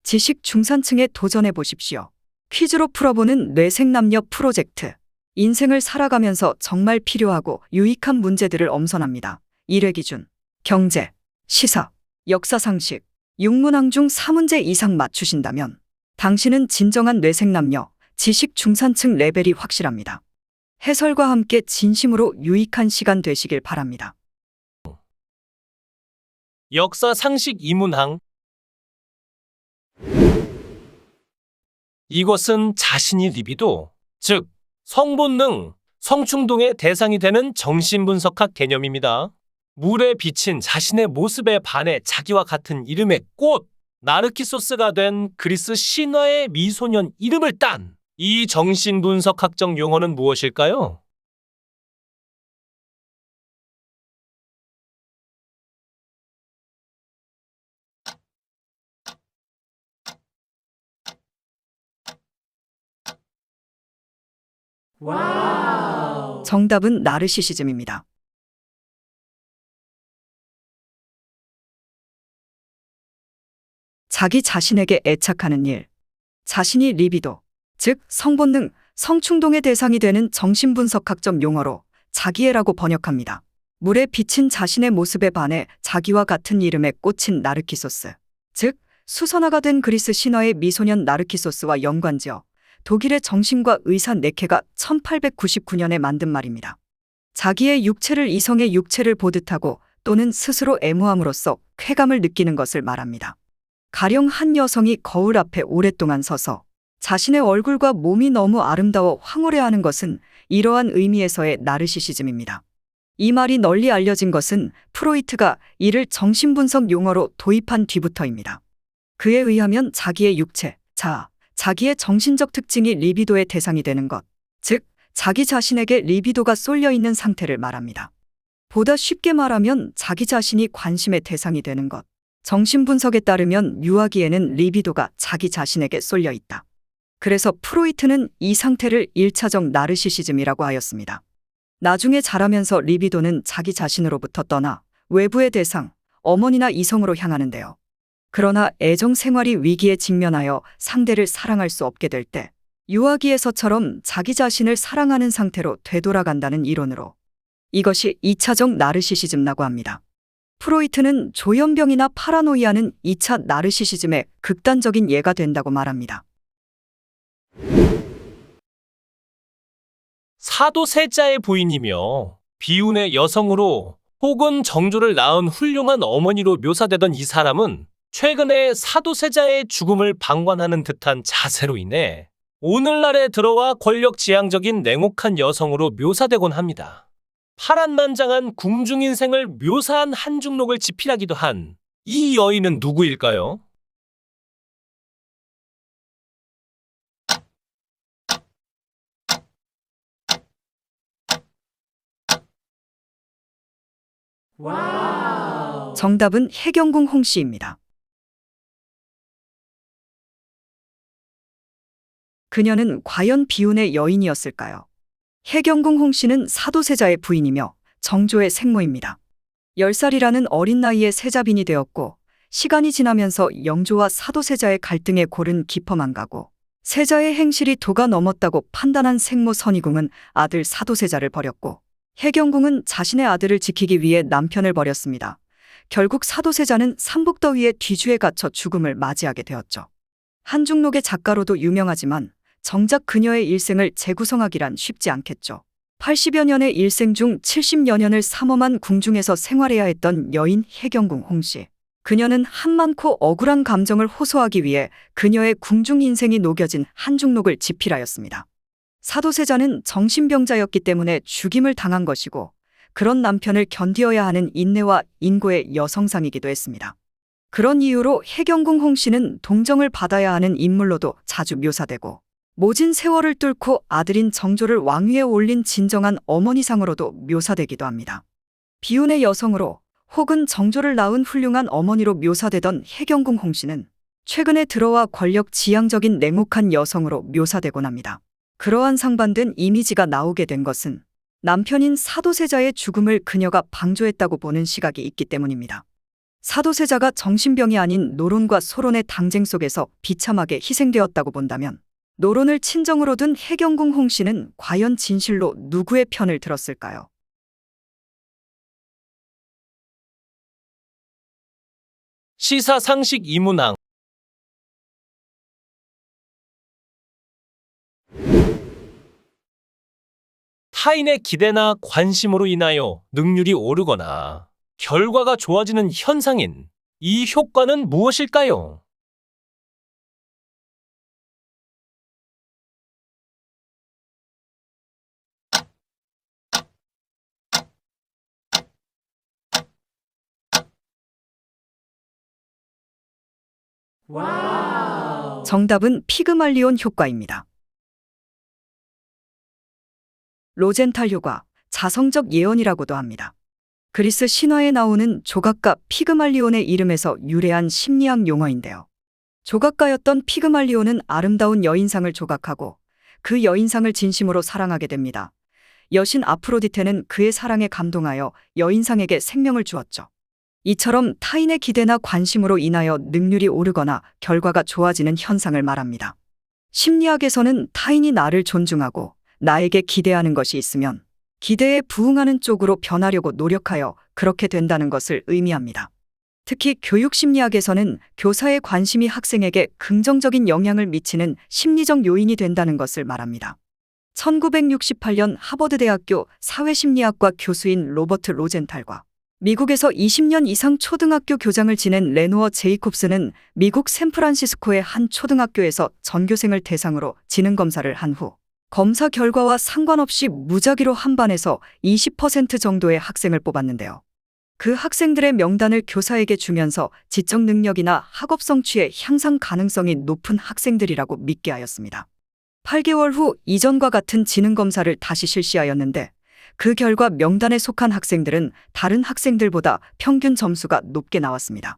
지식 중산층에 도전해 보십시오. 퀴즈로 풀어보는 뇌생남녀 프로젝트. 인생을 살아가면서 정말 필요하고 유익한 문제들을 엄선합니다. 1회 기준. 경제, 시사, 역사상식, 6문항 중 4문제 이상 맞추신다면 당신은 진정한 뇌생남녀, 지식 중산층 레벨이 확실합니다. 해설과 함께 진심으로 유익한 시간 되시길 바랍니다. 역사 상식 이문항. 이것은 자신이 리비도, 즉 성본능, 성충동의 대상이 되는 정신분석학 개념입니다. 물에 비친 자신의 모습에 반해 자기와 같은 이름의 꽃, 나르키소스가 된 그리스 신화의 미소년 이름을 딴 이 정신분석학적 용어는 무엇일까요? 정답은 나르시시즘입니다. 자기 자신에게 애착하는 일. 자신이 리비도, 즉 성본능, 성충동의 대상이 되는 정신분석학적 용어로 자기애라고 번역합니다. 물에 비친 자신의 모습에 반해 자기와 같은 이름의 꽃인 나르키소스, 즉 수선화가 된 그리스 신화의 미소년 나르키소스와 연관지어 독일의 정신과 의사 네케가 1899년에 만든 말입니다. 자기의 육체를 이성의 육체를 보듯 하고 또는 스스로 애무함으로써 쾌감을 느끼는 것을 말합니다. 가령 한 여성이 거울 앞에 오랫동안 서서 자신의 얼굴과 몸이 너무 아름다워 황홀해하는 것은 이러한 의미에서의 나르시시즘입니다. 이 말이 널리 알려진 것은 프로이트가 이를 정신분석 용어로 도입한 뒤부터입니다. 그에 의하면 자기의 육체, 자아, 자기의 정신적 특징이 리비도의 대상이 되는 것, 즉 자기 자신에게 리비도가 쏠려 있는 상태를 말합니다. 보다 쉽게 말하면 자기 자신이 관심의 대상이 되는 것. 정신분석에 따르면 유아기에는 리비도가 자기 자신에게 쏠려 있다. 그래서 프로이트는 이 상태를 1차적 나르시시즘이라고 하였습니다. 나중에 자라면서 리비도는 자기 자신으로부터 떠나 외부의 대상, 어머니나 이성으로 향하는데요. 그러나 애정 생활이 위기에 직면하여 상대를 사랑할 수 없게 될 때 유아기에서처럼 자기 자신을 사랑하는 상태로 되돌아간다는 이론으로 이것이 2차적 나르시시즘이라고 합니다. 프로이트는 조현병이나 파라노이아는 2차 나르시시즘의 극단적인 예가 된다고 말합니다. 사도세자의 부인이며 비운의 여성으로 혹은 정조를 낳은 훌륭한 어머니로 묘사되던 이 사람은 최근에 사도세자의 죽음을 방관하는 듯한 자세로 인해 오늘날에 들어와 권력지향적인 냉혹한 여성으로 묘사되곤 합니다. 파란만장한 궁중 인생을 묘사한 한중록을 집필하기도 한 이 여인은 누구일까요? 정답은 해경궁 홍씨입니다. 그녀는 과연 비운의 여인이었을까요? 해경궁 홍씨는 사도세자의 부인이며 정조의 생모입니다. 10살이라는 어린 나이에 세자빈이 되었고 시간이 지나면서 영조와 사도세자의 갈등에 골은 깊어만 가고 세자의 행실이 도가 넘었다고 판단한 생모 선희궁은 아들 사도세자를 버렸고 해경궁은 자신의 아들을 지키기 위해 남편을 버렸습니다. 결국 사도세자는 삼북더위의 뒤주에 갇혀 죽음을 맞이하게 되었죠. 한중록의 작가로도 유명하지만 정작 그녀의 일생을 재구성하기란 쉽지 않겠죠. 80여 년의 일생 중 70여 년을 삼엄한 궁중에서 생활해야 했던 여인 해경궁 홍씨. 그녀는 한많고 억울한 감정을 호소하기 위해 그녀의 궁중 인생이 녹여진 한중록을 집필하였습니다. 사도세자는 정신병자였기 때문에 죽임을 당한 것이고 그런 남편을 견디어야 하는 인내와 인고의 여성상이기도 했습니다. 그런 이유로 해경궁 홍씨는 동정을 받아야 하는 인물로도 자주 묘사되고 모진 세월을 뚫고 아들인 정조를 왕위에 올린 진정한 어머니상으로도 묘사되기도 합니다. 비운의 여성으로 혹은 정조를 낳은 훌륭한 어머니로 묘사되던 해경궁 홍씨는 최근에 들어와 권력 지향적인 냉혹한 여성으로 묘사되곤 합니다. 그러한 상반된 이미지가 나오게 된 것은 남편인 사도세자의 죽음을 그녀가 방조했다고 보는 시각이 있기 때문입니다. 사도세자가 정신병이 아닌 노론과 소론의 당쟁 속에서 비참하게 희생되었다고 본다면 노론을 친정으로 둔 해경궁 홍 씨는 과연 진실로 누구의 편을 들었을까요? 시사상식 이문항. 타인의 기대나 관심으로 인하여 능률이 오르거나 결과가 좋아지는 현상인 이 효과는 무엇일까요? 정답은 피그말리온 효과입니다. 로젠탈 효과, 자성적 예언이라고도 합니다. 그리스 신화에 나오는 조각가 피그말리온의 이름에서 유래한 심리학 용어인데요. 조각가였던 피그말리온은 아름다운 여인상을 조각하고 그 여인상을 진심으로 사랑하게 됩니다. 여신 아프로디테는 그의 사랑에 감동하여 여인상에게 생명을 주었죠. 이처럼 타인의 기대나 관심으로 인하여 능률이 오르거나 결과가 좋아지는 현상을 말합니다. 심리학에서는 타인이 나를 존중하고 나에게 기대하는 것이 있으면 기대에 부응하는 쪽으로 변하려고 노력하여 그렇게 된다는 것을 의미합니다. 특히 교육심리학에서는 교사의 관심이 학생에게 긍정적인 영향을 미치는 심리적 요인이 된다는 것을 말합니다. 1968년 하버드대학교 사회심리학과 교수인 로버트 로젠탈과 미국에서 20년 이상 초등학교 교장을 지낸 레노어 제이콥스는 미국 샌프란시스코의 한 초등학교에서 전교생을 대상으로 지능검사를 한 후 검사 결과와 상관없이 무작위로 한 반에서 20% 정도의 학생을 뽑았는데요. 그 학생들의 명단을 교사에게 주면서 지적 능력이나 학업 성취의 향상 가능성이 높은 학생들이라고 믿게 하였습니다. 8개월 후 이전과 같은 지능검사를 다시 실시하였는데 그 결과 명단에 속한 학생들은 다른 학생들보다 평균 점수가 높게 나왔습니다.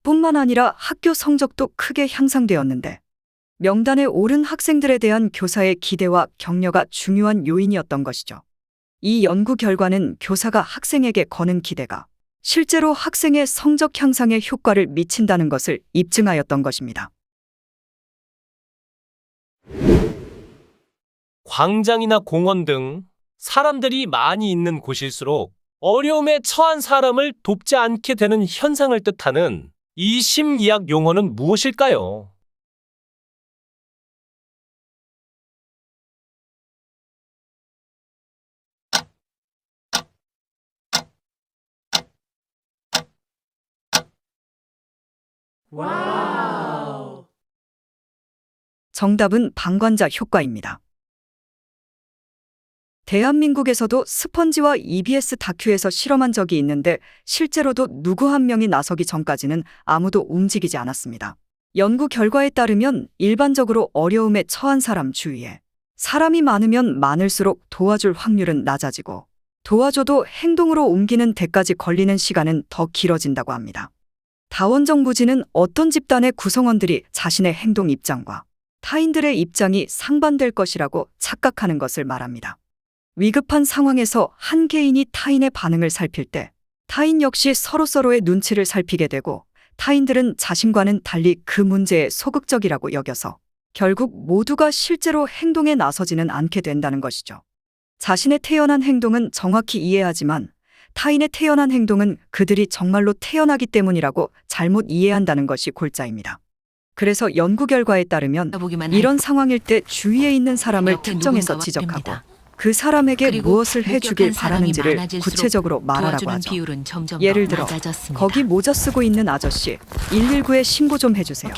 뿐만 아니라 학교 성적도 크게 향상되었는데 명단에 오른 학생들에 대한 교사의 기대와 격려가 중요한 요인이었던 것이죠. 이 연구 결과는 교사가 학생에게 거는 기대가 실제로 학생의 성적 향상에 효과를 미친다는 것을 입증하였던 것입니다. 광장이나 공원 등 사람들이 많이 있는 곳일수록 어려움에 처한 사람을 돕지 않게 되는 현상을 뜻하는 이 심리학 용어는 무엇일까요? 정답은 방관자 효과입니다. 대한민국에서도 스펀지와 EBS 다큐에서 실험한 적이 있는데 실제로도 누구 한 명이 나서기 전까지는 아무도 움직이지 않았습니다. 연구 결과에 따르면 일반적으로 어려움에 처한 사람 주위에 사람이 많으면 많을수록 도와줄 확률은 낮아지고 도와줘도 행동으로 옮기는 데까지 걸리는 시간은 더 길어진다고 합니다. 다원정부지는 어떤 집단의 구성원들이 자신의 행동 입장과 타인들의 입장이 상반될 것이라고 착각하는 것을 말합니다. 위급한 상황에서 한 개인이 타인의 반응을 살필 때 타인 역시 서로서로의 눈치를 살피게 되고 타인들은 자신과는 달리 그 문제에 소극적이라고 여겨서 결국 모두가 실제로 행동에 나서지는 않게 된다는 것이죠. 자신의 태연한 행동은 정확히 이해하지만 타인의 태연한 행동은 그들이 정말로 태연하기 때문이라고 잘못 이해한다는 것이 골자입니다. 그래서 연구 결과에 따르면 이런 상황일 때 주위에 있는 사람을 특정해서 지적하고 그 사람에게 무엇을 해주길 바라는지를 구체적으로 말하라고 하죠. 예를 들어 거기 모자 쓰고 있는 아저씨 119에 신고 좀 해주세요.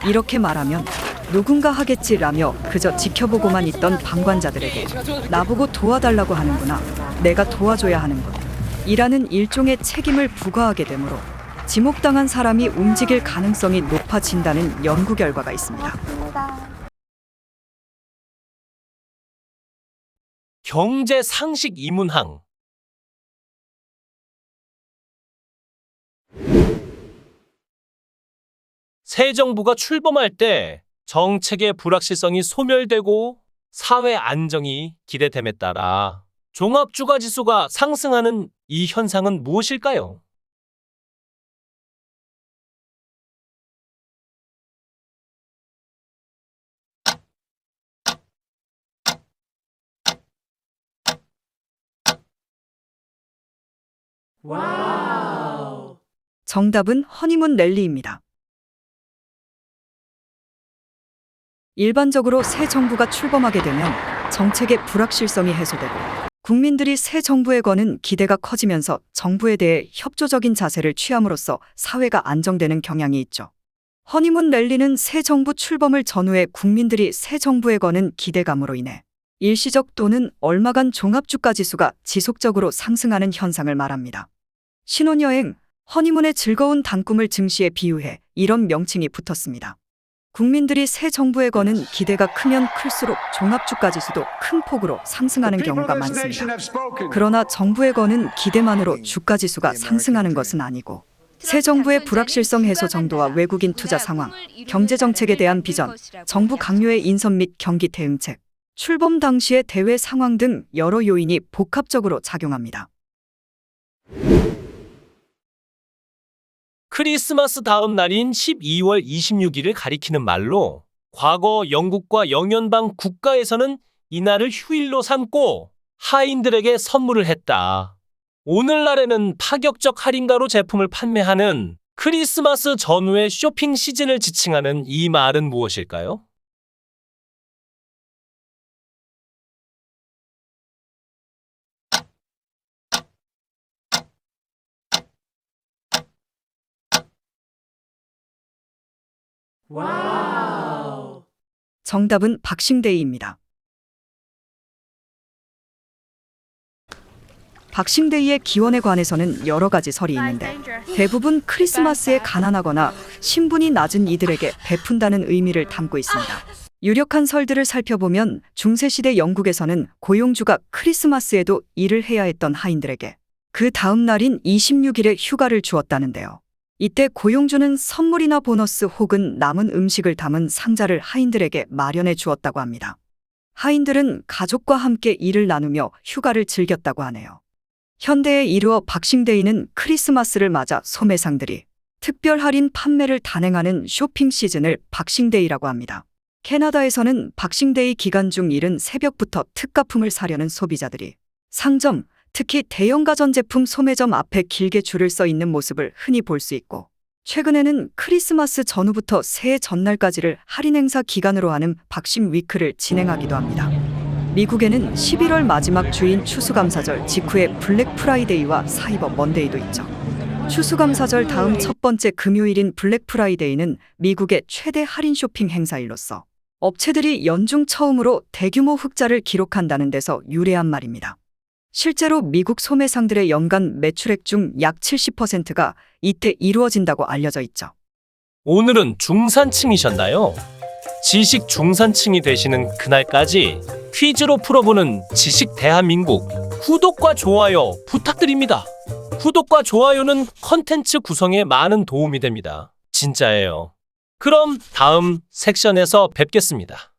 이렇게 말하면 누군가 하겠지라며 그저 지켜보고만 있던 방관자들에게 나보고 도와달라고 하는구나, 내가 도와줘야 하는군 이라는 일종의 책임을 부과하게 되므로 지목당한 사람이 움직일 가능성이 높아진다는 연구 결과가 있습니다. 경제 상식 이문항. 새 정부가 출범할 때 정책의 불확실성이 소멸되고 사회 안정이 기대됨에 따라 종합주가지수가 상승하는 이 현상은 무엇일까요? 정답은 허니문 랠리입니다. 일반적으로 새 정부가 출범하게 되면 정책의 불확실성이 해소되고 국민들이 새 정부에 거는 기대가 커지면서 정부에 대해 협조적인 자세를 취함으로써 사회가 안정되는 경향이 있죠. 허니문 랠리는 새 정부 출범을 전후해 국민들이 새 정부에 거는 기대감으로 인해 일시적 또는 얼마간 종합주가 지수가 지속적으로 상승하는 현상을 말합니다. 신혼여행, 허니문의 즐거운 단꿈을 증시에 비유해 이런 명칭이 붙었습니다. 국민들이 새 정부에 거는 기대가 크면 클수록 종합주가 지수도 큰 폭으로 상승하는 경우가 많습니다. 그러나 정부에 거는 기대만으로 주가 지수가 상승하는 것은 아니고 새 정부의 불확실성 해소 정도와 외국인 투자 상황, 경제 정책에 대한 비전, 정부 강요의 인선 및 경기 대응책, 출범 당시의 대외 상황 등 여러 요인이 복합적으로 작용합니다. 크리스마스 다음 날인 12월 26일을 가리키는 말로 과거 영국과 영연방 국가에서는 이날을 휴일로 삼고 하인들에게 선물을 했다. 오늘날에는 파격적 할인가로 제품을 판매하는 크리스마스 전후의 쇼핑 시즌을 지칭하는 이 말은 무엇일까요? 정답은 박싱데이입니다. 박싱데이의 기원에 관해서는 여러 가지 설이 있는데 대부분 크리스마스에 가난하거나 신분이 낮은 이들에게 베푼다는 의미를 담고 있습니다. 유력한 설들을 살펴보면 중세시대 영국에서는 고용주가 크리스마스에도 일을 해야 했던 하인들에게 그 다음 날인 26일에 휴가를 주었다는데요. 이때 고용주는 선물이나 보너스 혹은 남은 음식을 담은 상자를 하인들에게 마련해 주었다고 합니다. 하인들은 가족과 함께 일을 나누며 휴가를 즐겼다고 하네요. 현대에 이르어 박싱데이는 크리스마스를 맞아 소매상들이 특별 할인 판매를 단행하는 쇼핑 시즌을 박싱데이라고 합니다. 캐나다에서는 박싱데이 기간 중 이른 새벽부터 특가품을 사려는 소비자들이 상점, 특히 대형 가전제품 소매점 앞에 길게 줄을 서 있는 모습을 흔히 볼 수 있고 최근에는 크리스마스 전후부터 새해 전날까지를 할인 행사 기간으로 하는 박싱 위크를 진행하기도 합니다. 미국에는 11월 마지막 주인 추수감사절 직후에 블랙 프라이데이와 사이버 먼데이도 있죠. 추수감사절 다음 첫 번째 금요일인 블랙 프라이데이는 미국의 최대 할인 쇼핑 행사일로서 업체들이 연중 처음으로 대규모 흑자를 기록한다는 데서 유래한 말입니다. 실제로 미국 소매상들의 연간 매출액 중 약 70%가 이때 이루어진다고 알려져 있죠. 오늘은 중산층이셨나요? 지식 중산층이 되시는 그날까지 퀴즈로 풀어보는 지식 대한민국 구독과 좋아요 부탁드립니다. 구독과 좋아요는 컨텐츠 구성에 많은 도움이 됩니다. 진짜예요. 그럼 다음 섹션에서 뵙겠습니다.